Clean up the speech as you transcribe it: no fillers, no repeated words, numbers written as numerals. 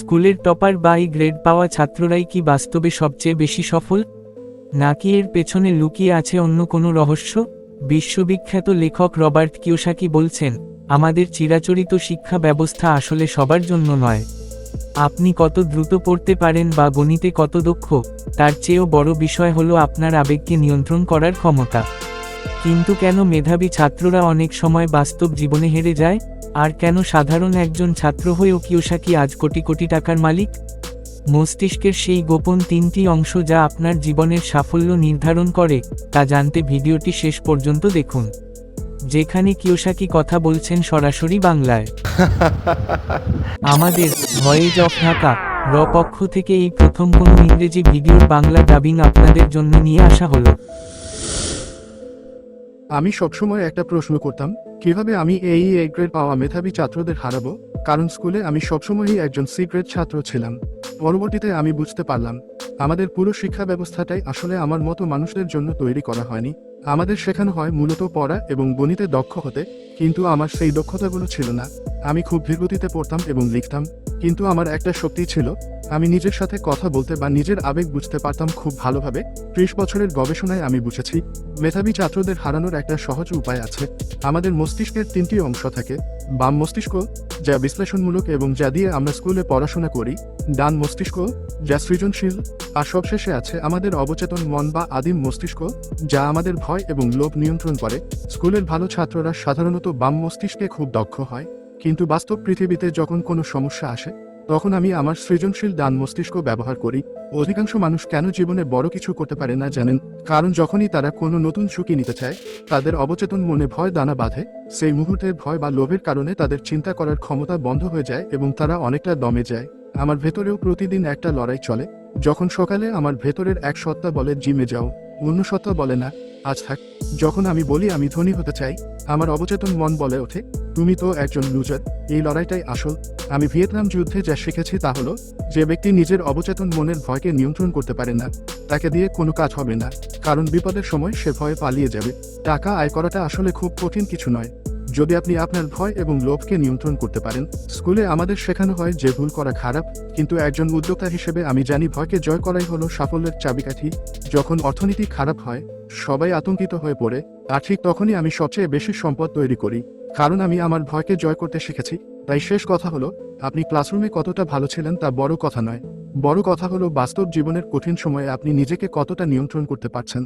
স্কুলের টপার বা এই গ্রেড পাওয়া ছাত্ররাই কি বাস্তবে সবচেয়ে বেশি সফল, নাকি এর পেছনে লুকিয়ে আছে অন্য কোনো রহস্য? বিশ্ববিখ্যাত লেখক রবার্ট কিওসাকি বলছেন, আমাদের চিরাচরিত শিক্ষা ব্যবস্থা আসলে সবার জন্য নয়। আপনি কত দ্রুত পড়তে পারেন বা গণিতে কত দক্ষ, তার চেয়েও বড় বিষয় হলো আপনার আবেগকে নিয়ন্ত্রণ করার ক্ষমতা। কিন্তু কেন মেধাবী ছাত্ররা অনেক সময় বাস্তব জীবনে হেরে যায়, আর কেন সাধারণ একজন ছাত্র হয়েও কিওসাকি আজ কোটি কোটি টাকার মালিক? মস্তিষ্কের সেই গোপন 3টি অংশ যা আপনার জীবনের সাফল্য নির্ধারণ করে, তা জানতে ভিডিওটি শেষ পর্যন্ত দেখুন, যেখানে কিওসাকি কথা বলছেন সরাসরি বাংলায়। আমাদের ভয়েস অফ ঢাকা র পক্ষ থেকে এই প্রথম কোনো ইংরেজি ভিডিওর বাংলা ডাবিং আপনাদের জন্য নিয়ে আসা হলো। আমি সবসময় একটা প্রশ্ন করতাম, কিভাবে আমি এই গ্রেড পাওয়া মেধাবী ছাত্রদের হারাবো, কারণ স্কুলে আমি সবসময়ই একজন সি গ্রেড ছাত্র ছিলাম। পরবর্তীতে আমি বুঝতে পারলাম, আমাদের পুরো শিক্ষা ব্যবস্থাটাই আসলে আমার মতো মানুষদের জন্য তৈরি করা হয়নি। আমাদের শেখানো হয় মূলত পড়া এবং গণিতে দক্ষ হতে, কিন্তু আমার সেই দক্ষতাগুলো ছিল না। আমি খুব ধীরগতিতে পড়তাম এবং লিখতাম, কিন্তু আমার একটা শক্তি ছিল, আমি নিজের সাথে কথা বলতে বা নিজের আবেগ বুঝতে পারতাম খুব ভালোভাবে। 30 বছরের গবেষণায় আমি বুঝেছি, মেধাবী ছাত্রদের হারানোর একটা সহজ উপায় আছে। আমাদের মস্তিষ্কের 3টি অংশ থাকে, বাম মস্তিষ্ক, যা বিশ্লেষণমূলক এবং যা দিয়ে আমরা স্কুলে পড়াশোনা করি, ডান মস্তিষ্ক, যা সৃজনশীল, আর সবশেষে আছে আমাদের অবচেতন মন বা আদিম মস্তিষ্ক, যা আমাদের ভয় এবং লোভ নিয়ন্ত্রণ করে। স্কুলের ভালো ছাত্ররা সাধারণত বাম মস্তিষ্কে খুব দক্ষ হয়, কিন্তু বাস্তব পৃথিবীতে যখন কোনো সমস্যা আসে, তখন আমি আমার সৃজনশীল ডান মস্তিষ্ক ব্যবহার করি। অধিকাংশ মানুষ কেন জীবনে বড় কিছু করতে পারে না জানেন? কারণ যখনই তারা কোনো নতুন ঝুঁকি নিতে চায়, তাদের অবচেতন মনে ভয় দানা বাঁধে। সেই মুহূর্তের ভয় বা লোভের কারণে তাদের চিন্তা করার ক্ষমতা বন্ধ হয়ে যায় এবং তারা অনেকটা দমে যায়। আমার ভেতরেও প্রতিদিন একটা লড়াই চলে। যখন সকালে আমার ভেতরের এক সত্তা বলে জিমে যাও, অন্য সত্তা বলে না, আজ থাক। যখন আমি বলি আমি ধনী হতে চাই, আমার অবচেতন মন বলে ওঠে, তুমি তো একজন লুজার। এই লড়াইটাই আসল। আমি ভিয়েতনাম যুদ্ধে যা শিখেছি তা হলো, যে ব্যক্তি নিজের অবচেতন মনের ভয়কে নিয়ন্ত্রণ করতে পারে না, তাকে দিয়ে কোনো কাজ হবে না, কারণ বিপদের সময় সে ভয়ে পালিয়ে যাবে। টাকা আয় করাটা আসলে খুব কঠিন কিছু নয়, যদি আপনি আপনার ভয় এবং লোভকে নিয়ন্ত্রণ করতে পারেন। স্কুলে আমাদের শেখানো হয় যে ভুল করা খারাপ, কিন্তু একজন উদ্যোক্তা হিসেবে আমি জানি ভয়কে জয় করাই হলো সাফল্যের চাবিকাঠি। যখন অর্থনীতি খারাপ হয়, সবাই আতঙ্কিত হয়ে পড়ে, আর ঠিক তখনই আমি সবচেয়ে বেশি সম্পদ তৈরি করি, কারণ আমি আমার ভয়কে জয় করতে শিখেছি। তাই শেষ কথা হলো, আপনি ক্লাসরুমে কতটা ভালো ছিলেন তা বড় কথা নয়, বড় কথা হলো বাস্তব জীবনের কঠিন সময়ে আপনি নিজেকে কতটা নিয়ন্ত্রণ করতে পারছেন।